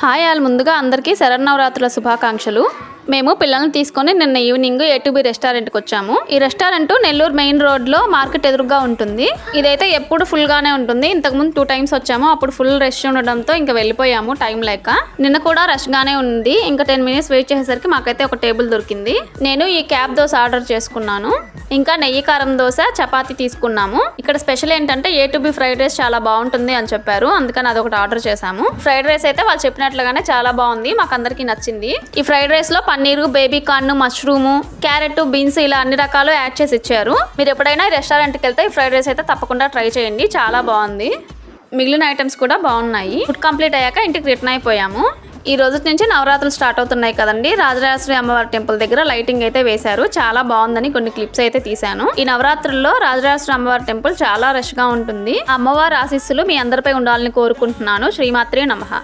Hi all, ముందుగా అందరికీ శరన్నవరాత్రుల శుభాకాంక్షలు. మేము పిల్లల్ని తీసుకొని నిన్న ఈవినింగ్ A2B రెస్టారెంట్కి వచ్చాము. ఈ రెస్టారెంట్ నెల్లూరు మెయిన్ రోడ్లో మార్కెట్ ఎదురుగా ఉంటుంది. ఇదైతే ఎప్పుడు ఫుల్గానే ఉంటుంది. ఇంతకుముందు 2 times వచ్చాము, అప్పుడు ఫుల్ రష్ ఉండడంతో ఇంకా వెళ్ళిపోయాము టైం లేక. నిన్న కూడా రష్గానే ఉంది. ఇంకా 10 minutes వెయిట్ చేసేసరికి మాకైతే ఒక టేబుల్ దొరికింది. నేను ఈ క్యాబ్ దోశ ఆర్డర్ చేసుకున్నాను. ఇంకా నెయ్యి కారం దోశ, చపాతీ తీసుకున్నాము. ఇక్కడ స్పెషల్ ఏంటంటే A2B ఫ్రైడ్ రైస్ చాలా బాగుంటుంది అని చెప్పారు, అందుకని అదొకటి ఆర్డర్ చేసాము. ఫ్రైడ్ రైస్ అయితే వాళ్ళు చెప్పినట్లుగానే చాలా బాగుంది, మాకు అందరికీ నచ్చింది. ఈ ఫ్రైడ్ రైస్ లో paneer, baby corn, mushroom, carrot, beans ఇలా అన్ని రకాలు యాడ్ చేసి ఇచ్చారు. మీరు ఎప్పుడైనా రెస్టారెంట్కి వెళ్తే ఈ ఫ్రైడ్ రైస్ అయితే తప్పకుండా ట్రై చేయండి, చాలా బాగుంది. మిగిలిన ఐటమ్స్ కూడా బాగున్నాయి. ఫుడ్ కంప్లీట్ అయ్యాక ఇంటికి రిటర్న్ అయిపోయాము. ఈ రోజు నుంచి నవరాత్రులు స్టార్ట్ అవుతున్నాయి కదండి. రాజరాజేశ్వరి అమ్మవారి టెంపుల్ దగ్గర లైటింగ్ అయితే వేశారు, చాలా బాగుందని కొన్ని క్లిప్స్ అయితే తీశాను. ఈ నవరాత్రుల్లో రాజరాజేశ్వరి అమ్మవారి టెంపుల్ చాలా రష్ గా ఉంటుంది. అమ్మవారి ఆశీస్సులు మీ అందరిపై ఉండాలని కోరుకుంటున్నాను. శ్రీమాత్రే నమః.